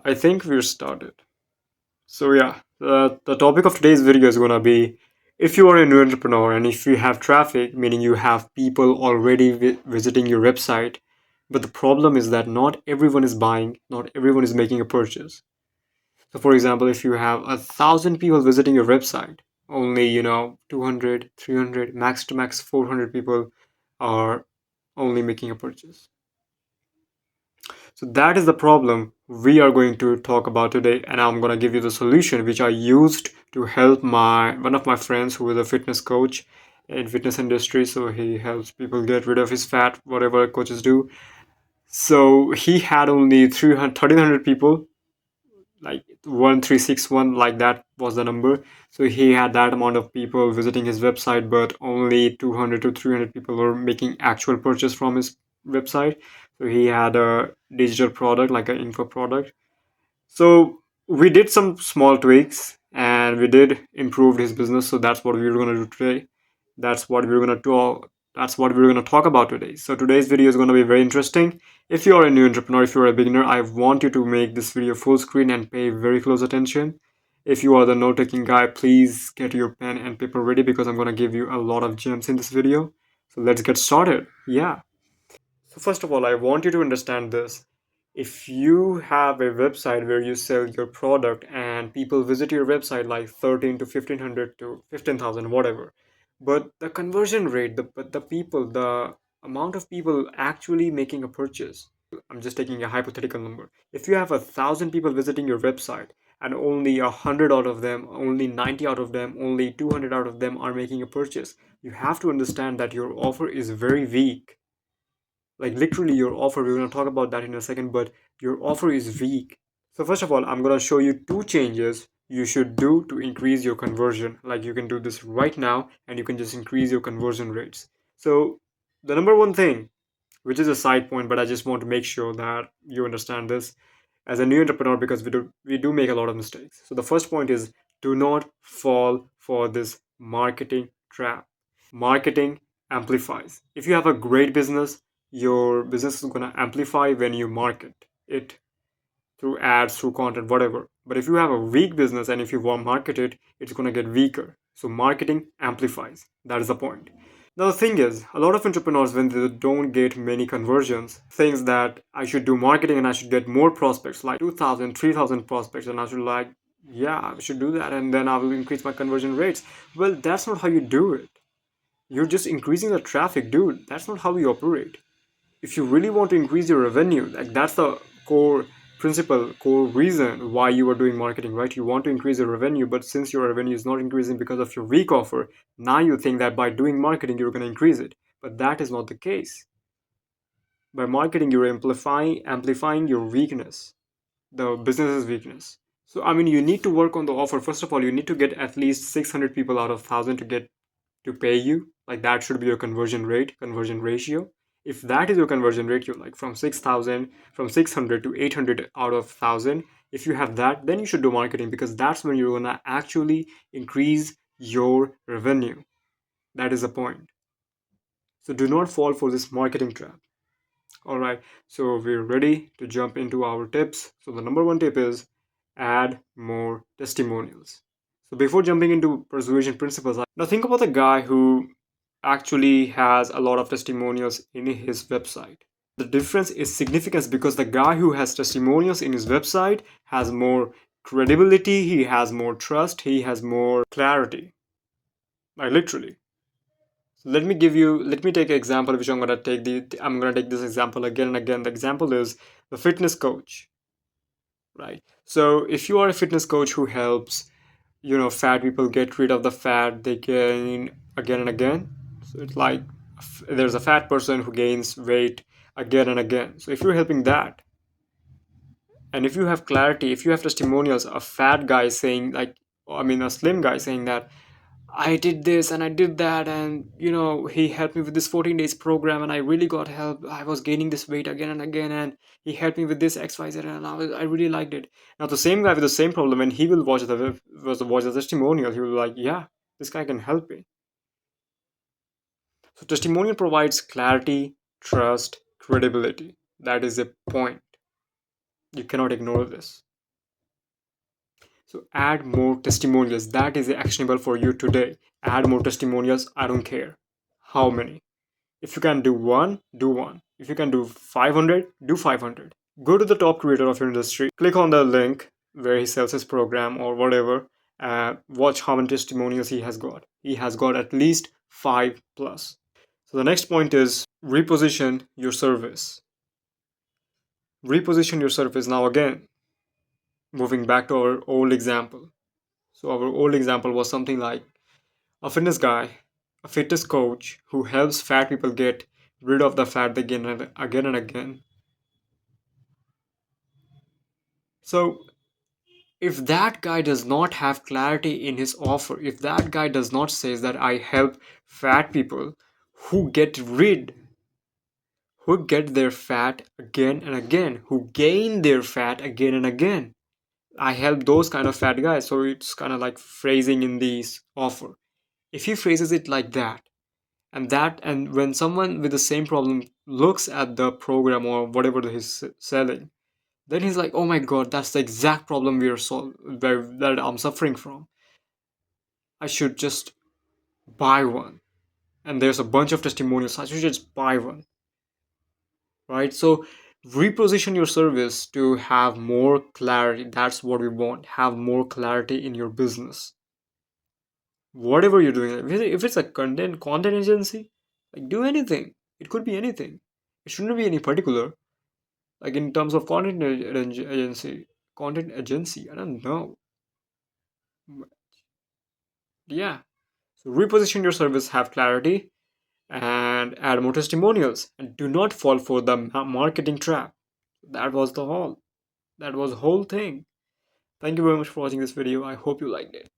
I think we're started. So yeah, the topic of today's video is gonna be if you are a new entrepreneur and if you have traffic, meaning you have people already visiting your website, but the problem is that not everyone is buying, not everyone is making a purchase. So for example, if you have 1,000 people visiting your website, only 200, 300, max to max 400 people are only making a purchase. So that is the problem we are going to talk about today, and I'm going to give you the solution which I used to help my one of my friends who is a fitness coach in fitness industry. So he helps people get rid of his fat, whatever coaches do. So he had only 300, 1,300 people, like 1361, like that was the number. So he had that amount of people visiting his website, but only 200 to 300 people were making actual purchase from his website. So he had a digital product, like an info product. So we did some small tweaks and we did improve his business. So that's what we're going to do today. That's what we're going to talk. That's what we're going to talk about today. So today's video is going to be very interesting. If you are a new entrepreneur, if you're a beginner, I want you to make this video full screen and pay very close attention. If you are the note-taking guy, please get your pen and paper ready because I'm going to give you a lot of gems in this video. So let's get started. Yeah. So first of all, I want you to understand this. If you have a website where you sell your product and people visit your website like 13 to 1500 to 15,000 whatever, but the conversion rate, the people, the amount of people actually making a purchase. I'm just taking a hypothetical number. If you have 1,000 people visiting your website and only 100 out of them, only 90 out of them, only 200 out of them are making a purchase, you have to understand that your offer is very weak. Like literally your offer, we're going to talk about that in a second, but your offer is weak. So first of all, I'm going to show you two changes you should do to increase your conversion. Like you can do this right now and you can just increase your conversion rates. So the number one thing, which is a side point, but I just want to make sure that you understand this as a new entrepreneur, because we do make a lot of mistakes. So the first point is, do not fall for this marketing trap. Marketing amplifies. If you have a great business, your business is going to amplify when you market it through ads, through content, whatever. But if you have a weak business and if you want to market it, it's going to get weaker. So marketing amplifies. That is the point. Now the thing is, a lot of entrepreneurs, when they don't get many conversions, thinks that I should do marketing and I should get more prospects, like 2,000, 3,000 prospects, and I should like, yeah, I should do that, and then I will increase my conversion rates. Well, that's not how you do it. You're just increasing the traffic, dude. That's not how we operate. If you really want to increase your revenue, like that's the core principle, core reason why you are doing marketing, right? You want to increase your revenue, but since your revenue is not increasing because of your weak offer, now you think that by doing marketing you're going to increase it. But that is not the case. By marketing, you're amplifying your weakness, the business's weakness. So I mean, you need to work on the offer. First of all, you need to get at least 600 people out of 1,000 to get to pay you. Like that should be your conversion rate, conversion ratio. If that is your conversion rate, you're like from 6,000, from 600 to 800 out of 1,000. If you have that, then you should do marketing, because that's when you're gonna actually increase your revenue. That is the point. So do not fall for this marketing trap. All right, so we're ready to jump into our tips. So the number one tip is add more testimonials. So before jumping into persuasion principles, now think about the guy who actually has a lot of testimonials in his website. The difference is significant because the guy who has testimonials in his website has more credibility, he has more trust, he has more clarity. Like literally. So let me take an example which I'm gonna take this example again and again. The example is the fitness coach, right? So if you are a fitness coach who helps, fat people get rid of the fat they gain again and again. So it's like there's a fat person who gains weight again and again. So if you're helping that, and if you have clarity, if you have testimonials, a fat guy saying like, I mean, a slim guy saying that I did this and I did that, and he helped me with this 14 days program, and I really got help. I was gaining this weight again and again, and he helped me with this XYZ, and I really liked it. Now the same guy with the same problem, and he will watch the testimonial, he will be like, yeah, this guy can help me. So testimonial provides clarity, trust, credibility. That is a point. You cannot ignore this. So add more testimonials. That is actionable for you today. Add more testimonials. I don't care how many. If you can do one, do one. If you can do 500, do 500. Go to the top creator of your industry, click on the link where he sells his program or whatever, watch how many testimonials he has got. He has got at least 5 plus. So the next point is reposition your service. Reposition your service. Now, again, moving back to our old example. So, our old example was something like a fitness guy, a fitness coach who helps fat people get rid of the fat again and again and again. So, if that guy does not have clarity in his offer, if that guy does not say that I help fat people who get rid, who get their fat again and again, who gain their fat again and again, I help those kind of fat guys. So it's kind of like phrasing in this offer. If he phrases it like that, and when someone with the same problem looks at the program or whatever he's selling, then he's like, oh my god, that's the exact problem that I'm suffering from. I should just buy one. And there's a bunch of testimonials. I should just buy one. Right? So reposition your service to have more clarity. That's what we want. Have more clarity in your business. Whatever you're doing, if it's a content agency, like do anything. It could be anything. It shouldn't be any particular. Like in terms of content agency, I don't know. Yeah. So reposition your service, have clarity, and add more testimonials, and do not fall for the marketing trap. That was the whole thing. Thank you very much for watching this video. I hope you liked it.